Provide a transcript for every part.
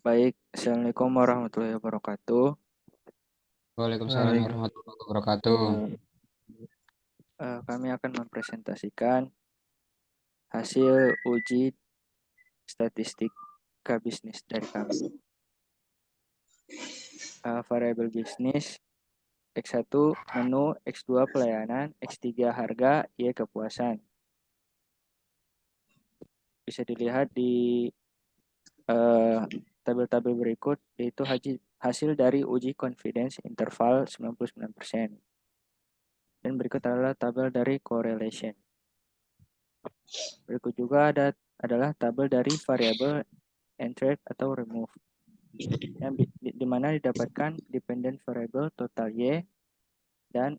Baik, Assalamualaikum warahmatullahi wabarakatuh. Waalaikumsalam Eh, warahmatullahi wabarakatuh. Kami akan mempresentasikan hasil uji statistika bisnis dari kami. Variabel bisnis X1 menu, X2 pelayanan, X3 harga, Y kepuasan. Bisa dilihat di tabel-tabel berikut, yaitu hasil dari uji confidence interval 99%. Dan berikut adalah tabel dari correlation. Berikut juga adalah tabel dari variabel entered atau remove, yang di mana didapatkan dependent variable total Y dan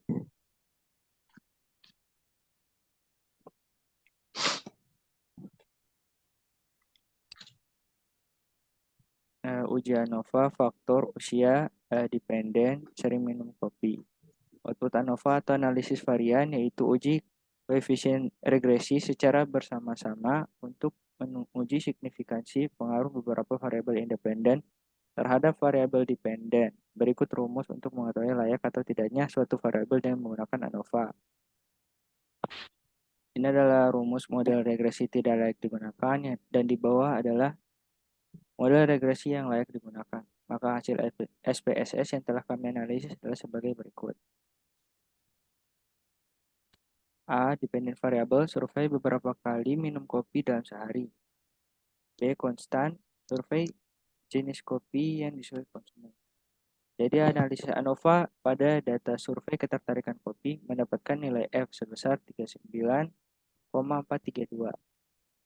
uji ANOVA faktor usia dependent sering minum kopi. Output ANOVA atau analisis varian yaitu uji koefisien regresi secara bersama-sama untuk menguji signifikansi pengaruh beberapa variabel independen terhadap variabel dependen. Berikut rumus untuk mengetahui layak atau tidaknya suatu variabel dengan menggunakan ANOVA. Ini adalah rumus model regresi tidak layak digunakan, dan di bawah adalah model regresi yang layak digunakan. Maka hasil SPSS yang telah kami analisis adalah sebagai berikut. A. Dependent variable, survei beberapa kali minum kopi dalam sehari. B. Konstan, survei jenis kopi yang disukai konsumen. Jadi analisis ANOVA pada data survei ketertarikan kopi mendapatkan nilai F sebesar 39,432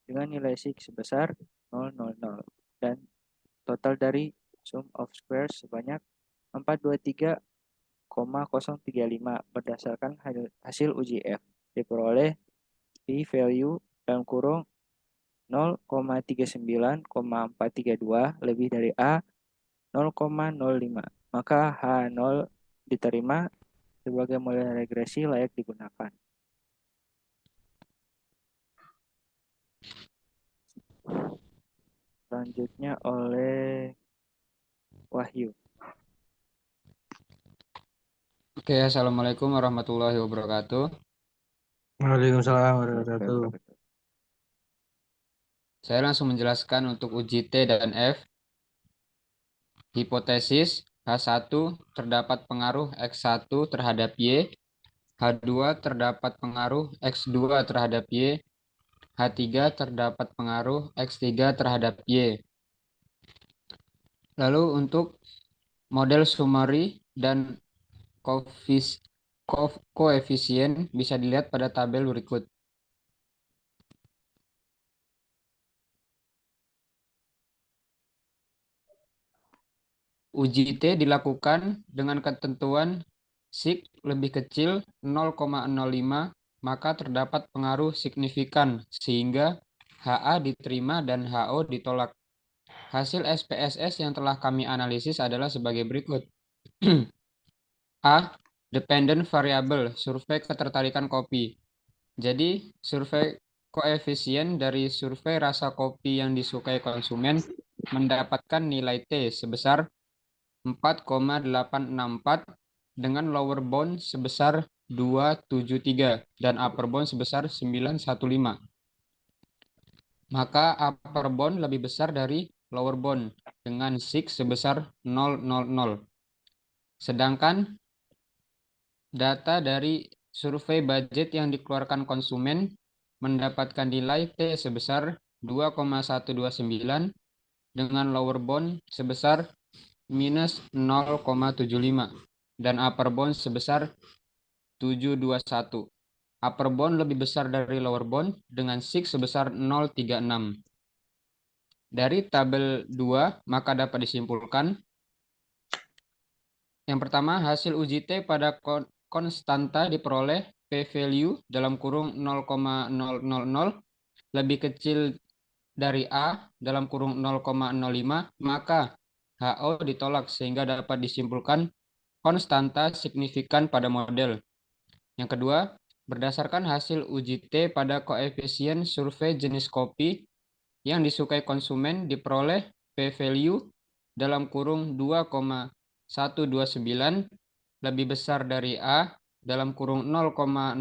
dengan nilai SIG sebesar 000 dan total dari sum of squares sebanyak 423,035 berdasarkan hasil uji F diperoleh p-value dalam kurung 0,39,432 lebih dari A 0,05. Maka H0 diterima sebagai model regresi layak digunakan. Selanjutnya oleh Wahyu. Oke, assalamualaikum warahmatullahi wabarakatuh. Waalaikumsalam warahmatullahi wabarakatuh. Saya langsung menjelaskan untuk uji T dan F. Hipotesis H1 terdapat pengaruh X1 terhadap Y, H2 terdapat pengaruh X2 terhadap Y, H3 terdapat pengaruh X3 terhadap Y. Lalu untuk model summary dan koefisien bisa dilihat pada tabel berikut. Uji T dilakukan dengan ketentuan SIG lebih kecil 0,05, maka terdapat pengaruh signifikan sehingga HA diterima dan HO ditolak. Hasil SPSS yang telah kami analisis adalah sebagai berikut. A. Dependent variable, survei ketertarikan kopi. Jadi, survei koefisien dari survei rasa kopi yang disukai konsumen mendapatkan nilai T sebesar 4,864 dengan lower bound sebesar 273 dan upper bound sebesar 915. Maka upper bound lebih besar dari lower bound dengan SIG sebesar 000. Sedangkan data dari survei budget yang dikeluarkan konsumen mendapatkan nilai T sebesar 2,129 dengan lower bound sebesar minus 0,75 dan upper bound sebesar 721. Upper bound lebih besar dari lower bound dengan SIG sebesar 036. Dari tabel 2 maka dapat disimpulkan yang pertama, hasil uji T pada konstanta diperoleh p-value dalam kurung 0,000 lebih kecil dari A dalam kurung 0,05, maka HO ditolak sehingga dapat disimpulkan konstanta signifikan pada model. Yang kedua, berdasarkan hasil uji T pada koefisien survei jenis kopi yang disukai konsumen diperoleh p-value dalam kurung 2,129 lebih besar dari A dalam kurung 0,05,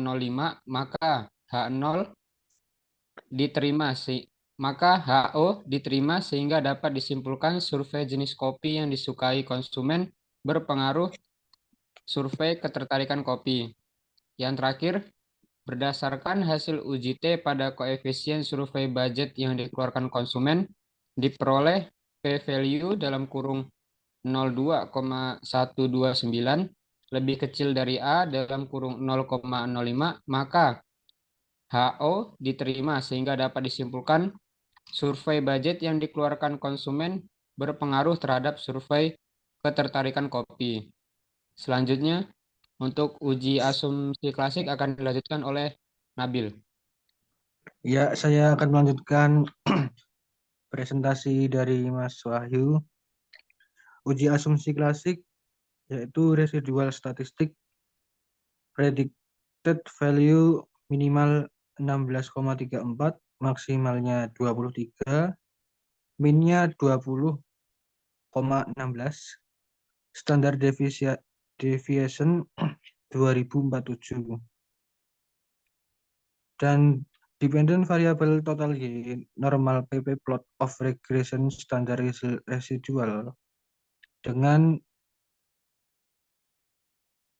maka H0 diterima maka HO diterima sehingga dapat disimpulkan survei jenis kopi yang disukai konsumen berpengaruh survei ketertarikan kopi. Yang terakhir, berdasarkan hasil uji T pada koefisien survei budget yang dikeluarkan konsumen, diperoleh P-value dalam kurung 02,129 lebih kecil dari A dalam kurung 0,05, maka HO diterima sehingga dapat disimpulkan survei budget yang dikeluarkan konsumen berpengaruh terhadap survei ketertarikan kopi. Selanjutnya, untuk uji asumsi klasik akan dilanjutkan oleh Nabil. Ya, saya akan melanjutkan presentasi dari Mas Wahyu. Uji asumsi klasik yaitu residual statistik predicted value minimal 16,34, maksimalnya 23, minnya 20,16, standar deviation 2047. Dan dependent variable total Y, normal PP plot of regression standar residual dengan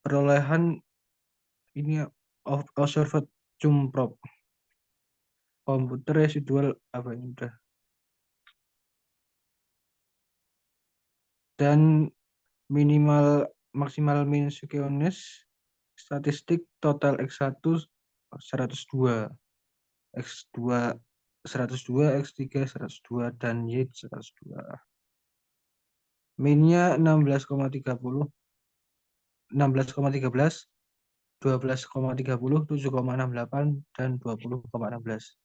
perolehan ini observed Chumprop komputer residual apa ini udah, dan minimal maksimal min sequence statistik total X1 102, X2 102, X3 102, dan Y 102. Minnya 16,30, 16,13, 12,30, 7,68, dan 20,16.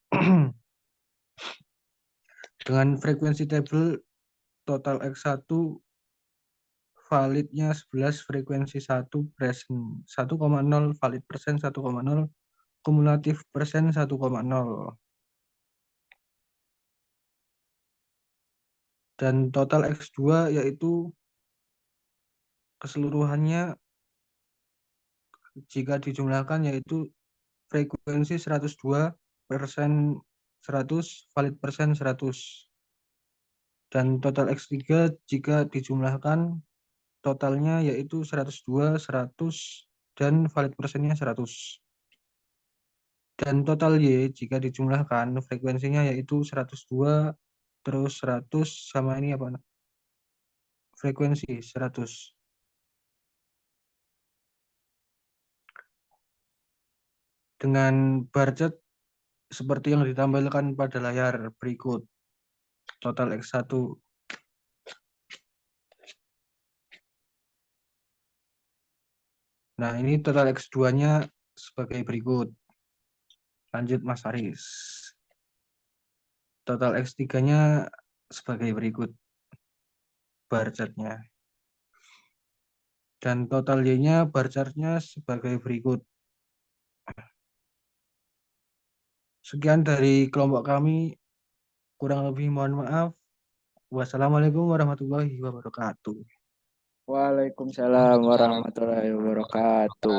Dengan frekuensi table total X1 validnya 11, frekuensi 1 present 1,0, valid persen 1,0, kumulatif persen 1,0. Dan total X2 yaitu keseluruhannya jika dijumlahkan yaitu frekuensi 102, persen 100, valid persen 100. Dan total X3 jika dijumlahkan totalnya yaitu 102, 100, dan valid persennya 100. Dan total Y jika dijumlahkan frekuensinya yaitu 102, terus 100, sama ini apa? Frekuensi 100. Dengan bar chart seperti yang ditampilkan pada layar berikut. Total X1. Nah, ini total X2-nya sebagai berikut. Lanjut Mas Aris. Total X3-nya sebagai berikut bar chart-nya. Dan total Y-nya bar chart-nya sebagai berikut. Sekian dari kelompok kami. Kurang lebih mohon maaf. Wassalamualaikum warahmatullahi wabarakatuh. Waalaikumsalam warahmatullahi wabarakatuh.